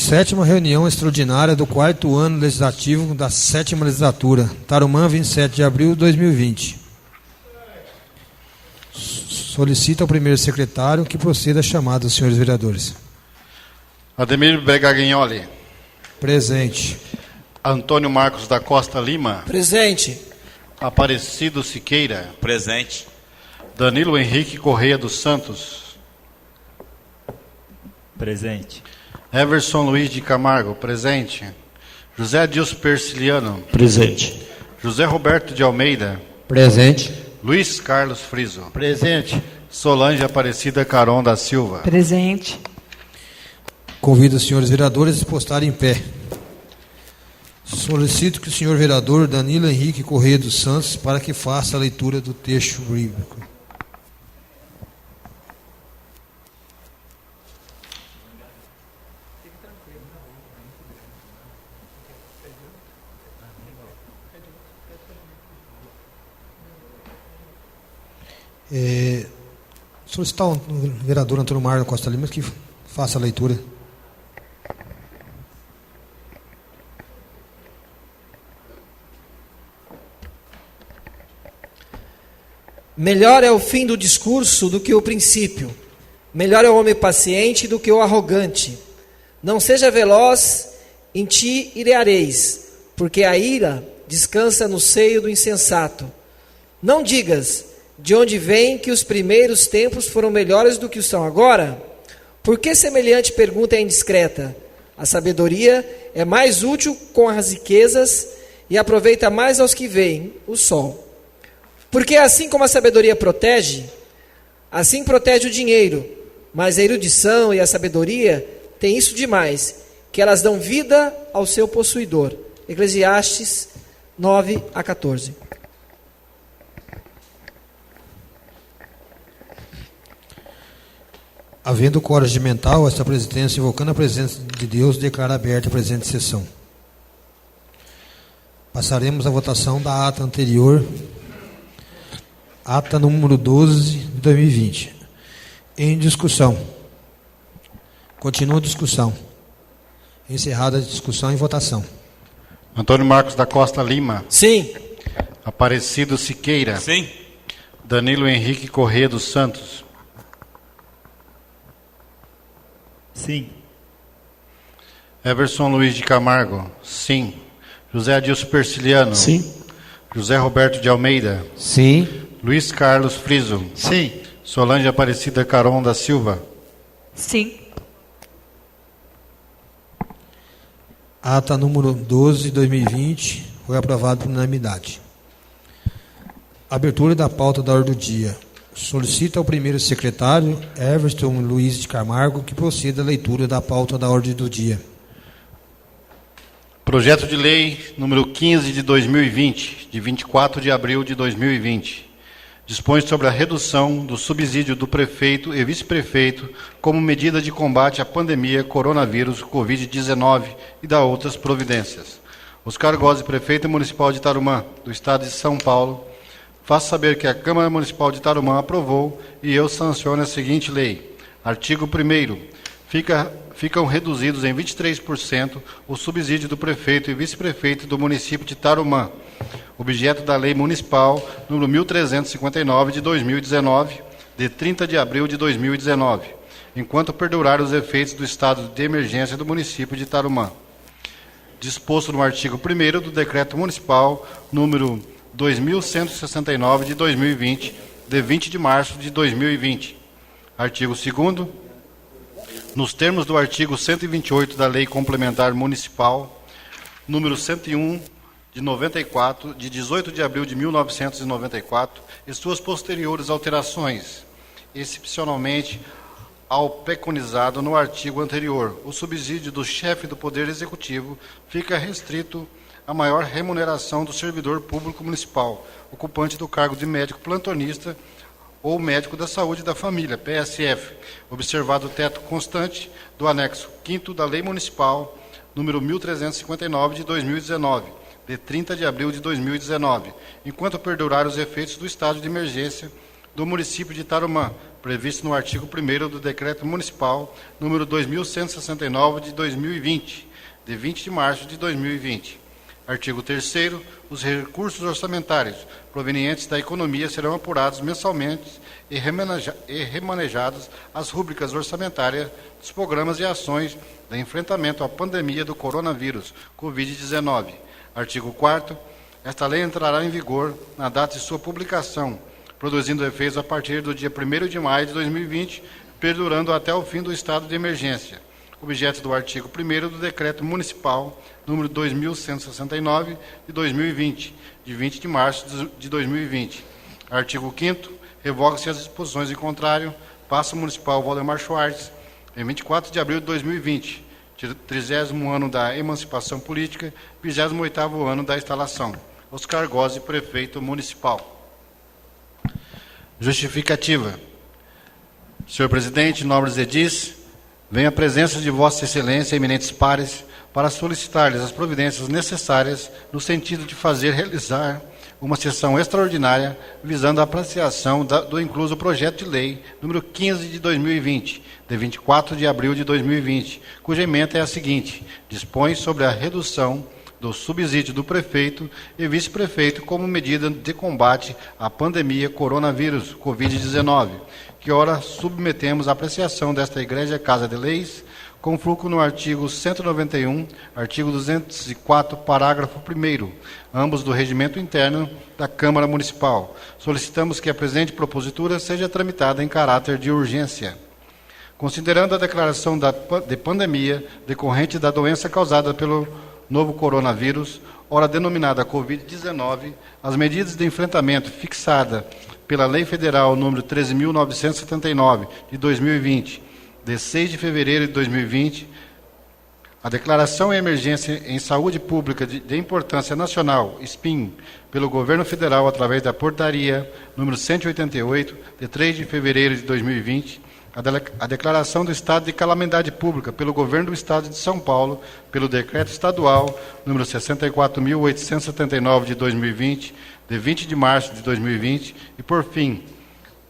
Sétima reunião extraordinária do 4º ano legislativo da 7ª legislatura. Tarumã, 27 de abril de 2020. Solicita ao primeiro secretário que proceda a chamada dos senhores vereadores. Ademir Bregagnoli. Presente. Antônio Marcos da Costa Lima. Presente. Aparecido Siqueira. Presente. Danilo Henrique Correia dos Santos. Presente. Everson Luiz de Camargo. Presente. José Adilson Persiliano. Presente. José Roberto de Almeida. Presente. Luiz Carlos Friso. Presente. Solange Aparecida Caron da Silva. Presente. Convido os senhores vereadores a postarem em pé. Solicito que o senhor vereador Danilo Henrique Correia dos Santos para que faça a leitura do texto bíblico. Solicitar o vereador Antônio Mário Costa Lima que faça a leitura. Melhor é o fim do discurso do que o princípio. Melhor é o homem paciente do que o arrogante. Não seja veloz, em ti ireareis, porque a ira descansa no seio do insensato. Não digas, de onde vem que os primeiros tempos foram melhores do que são agora? Por que semelhante pergunta é indiscreta? A sabedoria é mais útil com as riquezas e aproveita mais aos que veem o sol. Porque assim como a sabedoria protege, assim protege o dinheiro, mas a erudição e a sabedoria têm isso de mais, que elas dão vida ao seu possuidor. Eclesiastes 9-14. Havendo quórum regimental, esta presidência, invocando a presença de Deus, declara aberta a presente sessão. Passaremos à votação da ata anterior, ata número 12 de 2020. Em discussão. Continua a discussão. Encerrada a discussão, em votação. Antônio Marcos da Costa Lima. Sim. Aparecido Siqueira. Sim. Danilo Henrique Correia dos Santos. Sim. Everson Luiz de Camargo. Sim. José Adilson Persiliano. Sim. José Roberto de Almeida. Sim. Luiz Carlos Friso. Sim. Solange Aparecida Caron da Silva. Sim. Ata número 12 de 2020 foi aprovado por unanimidade. Abertura da pauta da ordem do dia. Solicita ao primeiro secretário, Everton Luiz de Camargo, que proceda a leitura da pauta da ordem do dia. Projeto de lei número 15 de 2020, de 24 de abril de 2020. Dispõe sobre a redução do subsídio do prefeito e vice-prefeito como medida de combate à pandemia coronavírus Covid-19 e da outras providências. Oscar Gozzi, prefeito municipal de Tarumã, do estado de São Paulo, faço saber que a Câmara Municipal de Tarumã aprovou e eu sanciono a seguinte lei. Artigo 1º. Ficam reduzidos em 23% o subsídio do prefeito e vice-prefeito do município de Tarumã, objeto da Lei Municipal número 1359 de 2019, de 30 de abril de 2019, enquanto perdurar os efeitos do estado de emergência do município de Tarumã. Disposto no artigo 1º do Decreto Municipal número 2169 de 2020, de 20 de março de 2020. Artigo 2º. Nos termos do artigo 128 da Lei Complementar Municipal, número 101, de 94, de 18 de abril de 1994, e suas posteriores alterações, excepcionalmente ao preconizado no artigo anterior, o subsídio do chefe do Poder Executivo fica restrito à maior remuneração do servidor público municipal, ocupante do cargo de médico plantonista ou médico da saúde da família, PSF, observado o teto constante do anexo 5º da Lei Municipal número 1359 de 2019, de 30 de abril de 2019, enquanto perdurar os efeitos do estado de emergência do município de Tarumã, previsto no artigo 1º do Decreto Municipal número 2169 de 2020, de 20 de março de 2020. Artigo 3º, os recursos orçamentários provenientes da economia serão apurados mensalmente e remanejados às rúbricas orçamentárias dos programas e ações de enfrentamento à pandemia do coronavírus, Covid-19. Artigo 4º, esta lei entrará em vigor na data de sua publicação, produzindo efeitos a partir do dia 1º de maio de 2020, perdurando até o fim do estado de emergência. Objeto do artigo 1º do Decreto Municipal número 2169 de 2020, de 20 de março de 2020. Artigo 5º, revoga-se as disposições em contrário, passa o municipal Valdemar Schwartz, em 24 de abril de 2020, 30º ano da emancipação política, 28º ano da instalação. Oscar Gozzi, prefeito municipal. Justificativa. Senhor presidente, nobres edis, venho à presença de Vossa Excelência, eminentes pares, para solicitar-lhes as providências necessárias no sentido de fazer realizar uma sessão extraordinária visando a apreciação do incluso projeto de lei número 15 de 2020, de 24 de abril de 2020, cuja ementa é a seguinte: dispõe sobre a redução do subsídio do prefeito e vice-prefeito como medida de combate à pandemia coronavírus, Covid-19, que ora submetemos à apreciação desta Igreja Casa de Leis, com fulcro no artigo 191, artigo 204, parágrafo 1º, ambos do regimento interno da Câmara Municipal. Solicitamos que a presente propositura seja tramitada em caráter de urgência. Considerando a declaração de pandemia decorrente da doença causada pelo novo coronavírus, ora denominada Covid-19, as medidas de enfrentamento fixadas pela Lei Federal número 13.979, de 2020, de 6 de fevereiro de 2020, a declaração em emergência em saúde pública de importância nacional, SPIN, pelo Governo Federal através da portaria número 188, de 3 de fevereiro de 2020, a declaração do estado de calamidade pública pelo Governo do Estado de São Paulo, pelo Decreto Estadual número 64.879 de 2020, de 20 de março de 2020, e, por fim,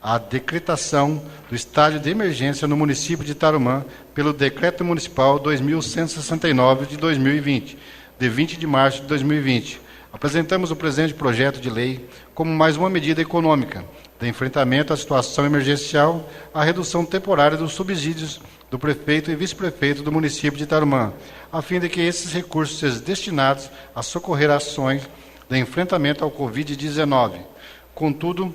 a decretação do estado de emergência no município de Tarumã pelo Decreto Municipal 2169 de 2020, de 20 de março de 2020. Apresentamos o presente projeto de lei como mais uma medida econômica de enfrentamento à situação emergencial, à redução temporária dos subsídios do prefeito e vice-prefeito do município de Tarumã, a fim de que esses recursos sejam destinados a socorrer ações de enfrentamento ao Covid-19. Contudo,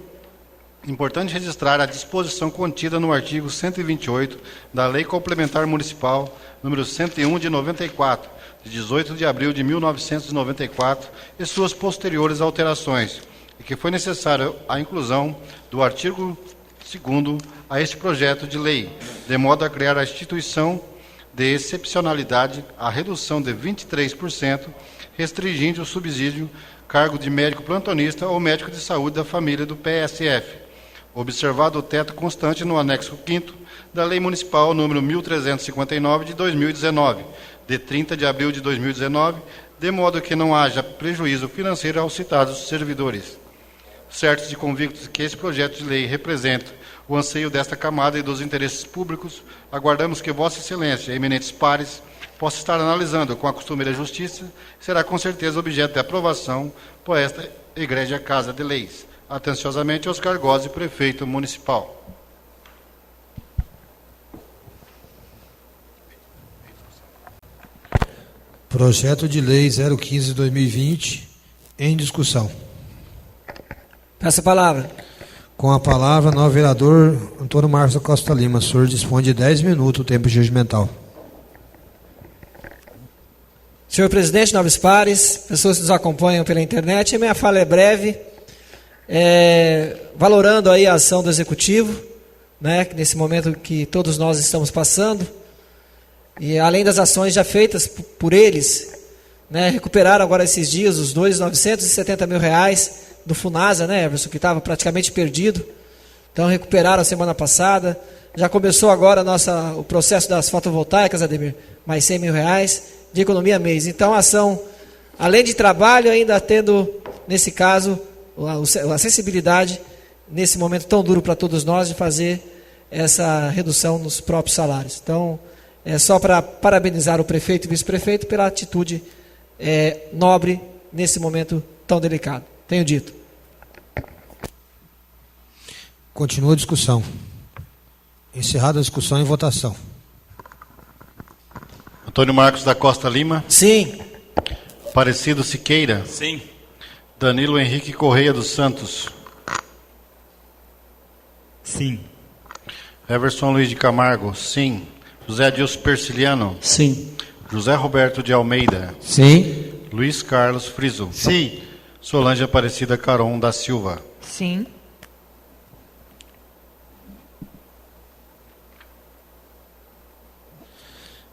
importante registrar a disposição contida no artigo 128 da Lei Complementar Municipal número 101 de 94, de 18 de abril de 1994, e suas posteriores alterações, e que foi necessária a inclusão do artigo 2º a este projeto de lei, de modo a criar a instituição de excepcionalidade, a redução de 23%, restringindo o subsídio cargo de médico plantonista ou médico de saúde da família do PSF, observado o teto constante no anexo 5º da Lei Municipal número 1359 de 2019, de 30 de abril de 2019, de modo que não haja prejuízo financeiro aos citados servidores. Certos e convictos que esse projeto de lei representa o anseio desta camada e dos interesses públicos, aguardamos que Vossa Excelência, eminentes pares, possa estar analisando com a costumeira justiça, será com certeza objeto de aprovação por esta Igreja Casa de Leis. Atenciosamente, Oscar Gozzi, prefeito municipal. Projeto de Lei 015/2020 em discussão. Peço a palavra. Com a palavra, novo vereador Antônio Marcos da Costa Lima. O senhor dispõe de 10 minutos o tempo regimental. Senhor presidente, nobres pares, pessoas que nos acompanham pela internet, a minha fala é breve, valorando aí a ação do Executivo, né, nesse momento que todos nós estamos passando, e além das ações já feitas por eles, né, recuperaram agora esses dias os 970 mil reais do Funasa, né, Everson, que estava praticamente perdido. Então recuperaram a semana passada. Já começou agora o processo das fotovoltaicas, Ademir, mais 100 mil reais de economia mês. Então a ação, além de trabalho, ainda tendo, nesse caso, a sensibilidade nesse momento tão duro para todos nós, de fazer essa redução nos próprios salários. Então, é só para parabenizar o prefeito e vice-prefeito pela atitude nobre nesse momento tão delicado. Tenho dito. Continua a discussão. Encerrada a discussão em votação. Antônio Marcos da Costa Lima. Sim. Aparecido Siqueira. Sim. Danilo Henrique Correia dos Santos. Sim. Everson Luiz de Camargo. Sim. José Adilson Persiliano. Sim. José Roberto de Almeida. Sim. Luiz Carlos Friso. Sim. Solange Aparecida Caron da Silva. Sim.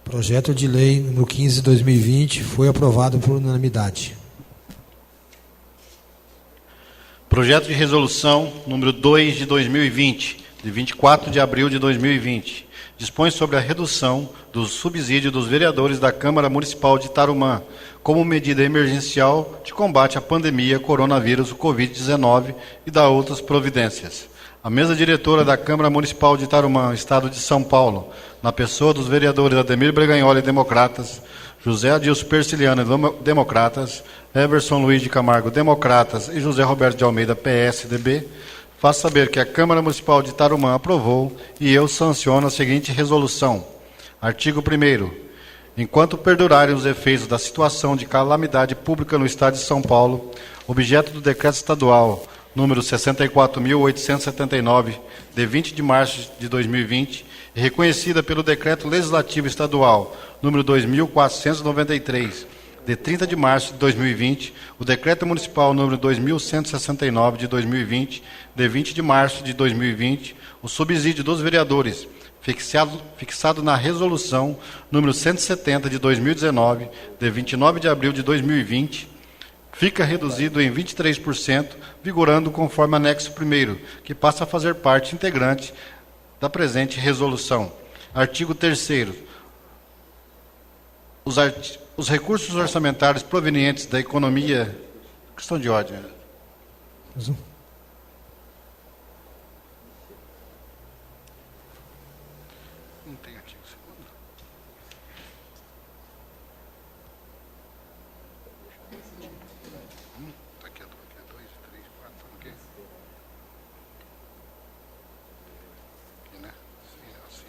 Projeto de lei número 15 de 2020 foi aprovado por unanimidade. Projeto de resolução número 2 de 2020, de 24 de abril de 2020, dispõe sobre a redução do subsídio dos vereadores da Câmara Municipal de Tarumã, como medida emergencial de combate à pandemia coronavírus Covid-19 e da outras providências. A mesa diretora da Câmara Municipal de Tarumã, Estado de São Paulo, na pessoa dos vereadores Ademir Breganholi, Democratas, José Adilson Persiliano, Democratas, Everson Luiz de Camargo, Democratas e José Roberto de Almeida, PSDB, faz saber que a Câmara Municipal de Tarumã aprovou e eu sanciono a seguinte resolução. Artigo 1º. Enquanto perdurarem os efeitos da situação de calamidade pública no Estado de São Paulo, objeto do Decreto Estadual número 64.879, de 20 de março de 2020, e reconhecida pelo Decreto Legislativo Estadual número 2.493, de 30 de março de 2020, o Decreto Municipal número 2.169, de 2020, de 20 de março de 2020, o subsídio dos vereadores, fixado na Resolução número 170, de 2019, de 29 de abril de 2020, fica reduzido em 23%, vigorando conforme anexo 1º, que passa a fazer parte integrante da presente resolução. Artigo 3º. Os recursos orçamentários provenientes da economia... Questão de ordem. Não tem artigo 2º. Aqui é 2, 3, 4, aqui. Aqui, né? Assim.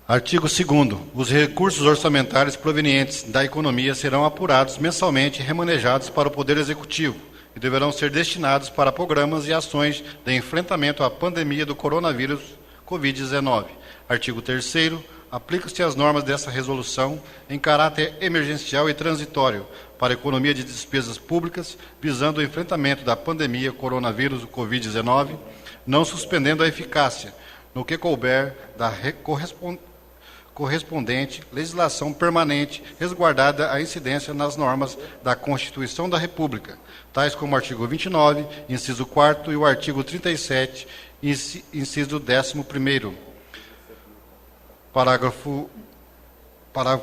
Artigo 2º. Os recursos orçamentários provenientes da economia serão apurados mensalmente e remanejados para o Poder Executivo e deverão ser destinados para programas e ações de enfrentamento à pandemia do coronavírus Covid-19. Artigo 3º. Aplicam-se as normas dessa resolução em caráter emergencial e transitório para a economia de despesas públicas, visando o enfrentamento da pandemia coronavírus Covid-19, não suspendendo a eficácia, no que couber da correspondente legislação permanente, resguardada a incidência nas normas da Constituição da República, tais como o artigo 29, inciso 4º, e o artigo 37, inciso 11º. Parágrafo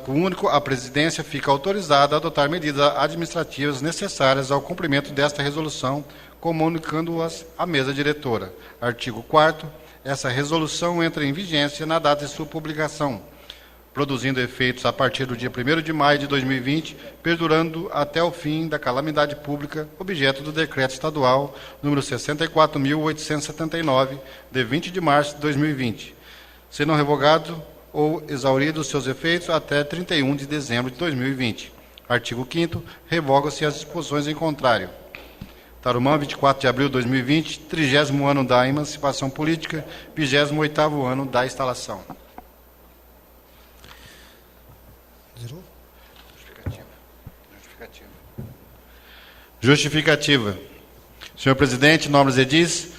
único. A presidência fica autorizada a adotar medidas administrativas necessárias ao cumprimento desta resolução, comunicando-as à mesa diretora. Artigo 4º. Essa resolução entra em vigência na data de sua publicação, produzindo efeitos a partir do dia 1º de maio de 2020, perdurando até o fim da calamidade pública, objeto do Decreto Estadual número 64.879, de 20 de março de 2020, sendo revogado ou exauridos seus efeitos até 31 de dezembro de 2020. Artigo 5º. Revogam-se as disposições em contrário. Tarumã, 24 de abril de 2020, 30º ano da emancipação política, 28º ano da instalação. Justificativa. Senhor presidente, nobres edis,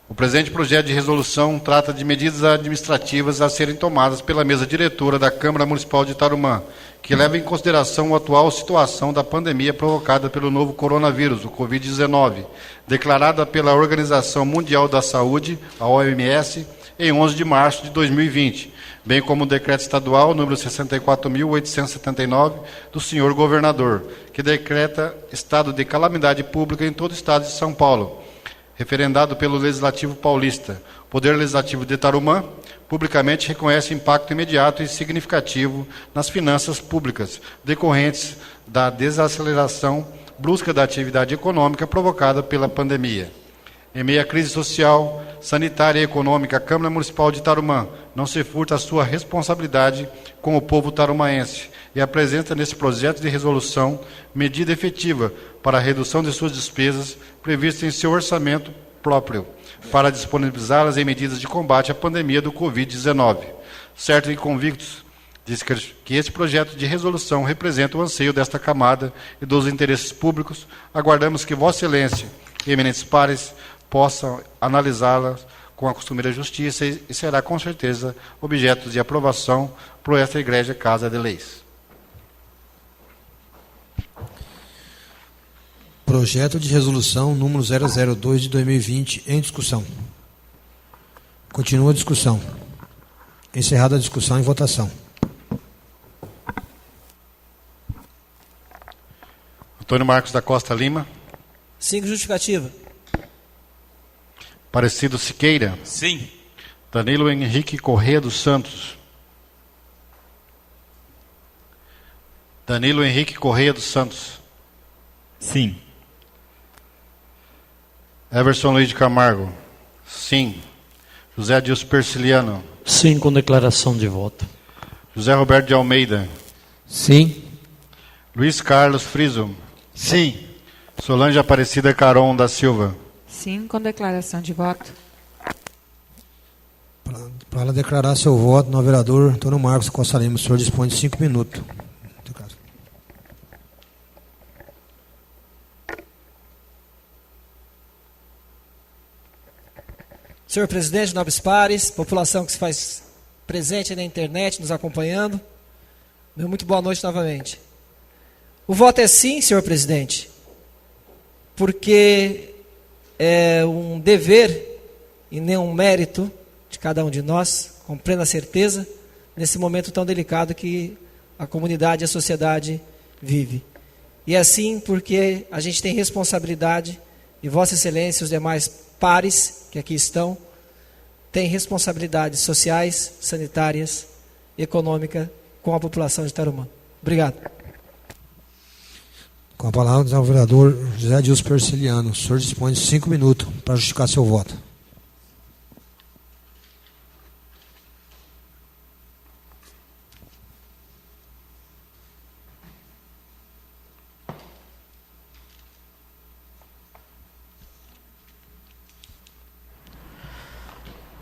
o presente projeto de resolução trata de medidas administrativas a serem tomadas pela mesa diretora da Câmara Municipal de Tarumã, que leva em consideração a atual situação da pandemia provocada pelo novo coronavírus, o Covid-19, declarada pela Organização Mundial da Saúde, a OMS, em 11 de março de 2020, bem como o decreto estadual número 64.879 do senhor governador, que decreta estado de calamidade pública em todo o estado de São Paulo, referendado pelo Legislativo Paulista. O Poder Legislativo de Tarumã publicamente reconhece impacto imediato e significativo nas finanças públicas decorrentes da desaceleração brusca da atividade econômica provocada pela pandemia. Em meio à crise social, sanitária e econômica, a Câmara Municipal de Tarumã não se furta a sua responsabilidade com o povo tarumaense e apresenta nesse projeto de resolução medida efetiva para a redução de suas despesas prevista em seu orçamento próprio, para disponibilizá-las em medidas de combate à pandemia do Covid-19. Certo e convictos diz que esse projeto de resolução representa o anseio desta camada e dos interesses públicos, aguardamos que Vossa Excelência e eminentes pares possam analisá-la com a costumeira justiça e será, com certeza, objeto de aprovação por esta Igreja Casa de Leis. Projeto de resolução número 002 de 2020 em discussão. Continua a discussão. Encerrada a discussão e votação. Antônio Marcos da Costa Lima. 5, justificativa. Aparecido Siqueira. Sim. Danilo Henrique Corrêa dos Santos. Danilo Henrique Corrêa dos Santos. Sim. Everson Luiz de Camargo. Sim. José Adilson Persiliano. Sim, com declaração de voto. José Roberto de Almeida. Sim. Luiz Carlos Friso. Sim. Solange Aparecida Caron da Silva. Sim, com declaração de voto. Para ela declarar seu voto, no vereador Antônio Marcos Costa Lima, o senhor dispõe de 5 minutos. Senhor presidente, nobres pares, população que se faz presente na internet, nos acompanhando, meu muito boa noite novamente. O voto é sim, senhor presidente, porque é um dever e nem um mérito de cada um de nós, com plena certeza, nesse momento tão delicado que a comunidade e a sociedade vive. E é assim porque a gente tem responsabilidade, e Vossa Excelência e os demais pares que aqui estão, têm responsabilidades sociais, sanitárias, econômicas com a população de Tarumã. Obrigado. Com a palavra, o vereador José Adilson Persiliano. O senhor dispõe de 5 minutos para justificar seu voto.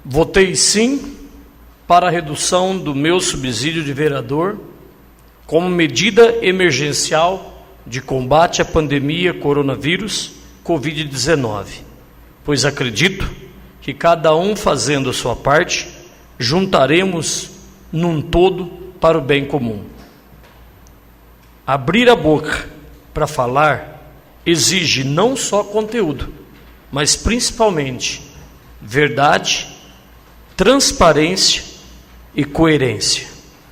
Votei sim para a redução do meu subsídio de vereador como medida emergencial de combate à pandemia coronavírus Covid-19, pois acredito que cada um fazendo a sua parte, juntaremos num todo para o bem comum. Abrir a boca para falar exige não só conteúdo, mas principalmente verdade, transparência e coerência.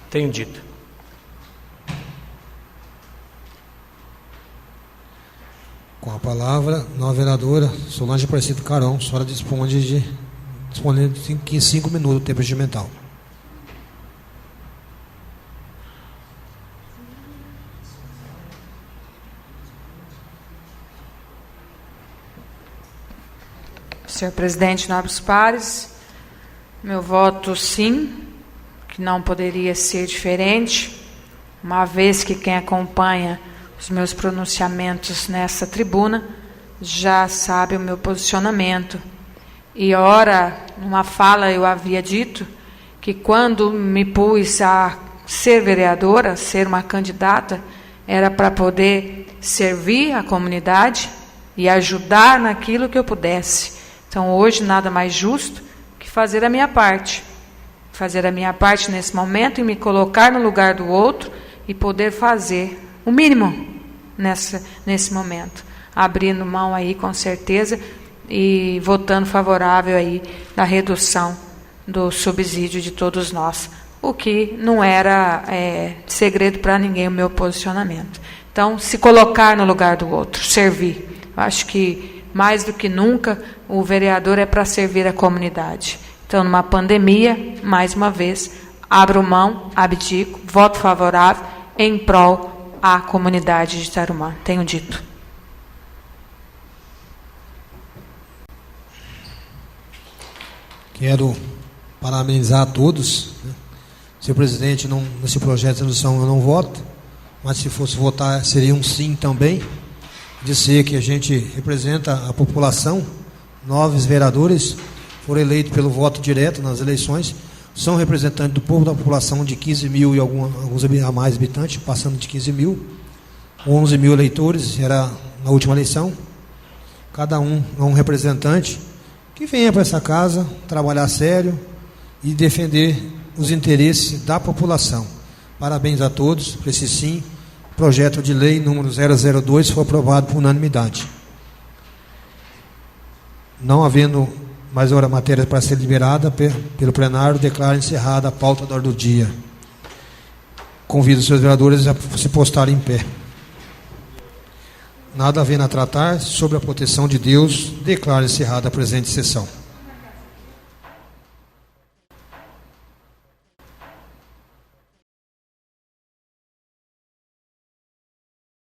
Tenho dito. Com a palavra, nova vereadora Solange Aparecida Caron. A senhora dispõe de 5 minutos, tempo regimental. Senhor presidente, nobres pares, meu voto sim, que não poderia ser diferente, uma vez que quem acompanha os meus pronunciamentos nessa tribuna já sabe o meu posicionamento. E ora, numa fala eu havia dito que quando me pus a ser vereadora, ser uma candidata, era para poder servir a comunidade e ajudar naquilo que eu pudesse. Então hoje nada mais justo que fazer a minha parte. Fazer a minha parte nesse momento e me colocar no lugar do outro e poder fazer o mínimo nesse momento. Abrindo mão aí com certeza e votando favorável aí da redução do subsídio de todos nós, o que não era segredo para ninguém o meu posicionamento. Então, se colocar no lugar do outro, servir. Eu acho que, mais do que nunca, o vereador é para servir a comunidade. Então, numa pandemia, mais uma vez, abro mão, abdico, voto favorável em prol à comunidade de Tarumã. Tenho dito. Quero parabenizar a todos. Senhor presidente, nesse projeto de resolução eu não voto, mas se fosse votar seria um sim também, dizer que a gente representa a população. 9 vereadores foram eleitos pelo voto direto nas eleições, são representantes do povo, da população de 15 mil e alguns a mais habitantes, passando de 15 mil, 11 mil eleitores, era na última eleição. Cada um é um representante que venha para essa casa trabalhar sério e defender os interesses da população. Parabéns a todos por esse sim. Projeto de lei número 002 foi aprovado por unanimidade. Não havendo mais matéria para ser liberada pelo plenário, declaro encerrada a pauta da ordem do dia. Convido os seus vereadores a se postarem em pé. Nada havendo a tratar sobre a proteção de Deus, declaro encerrada a presente sessão.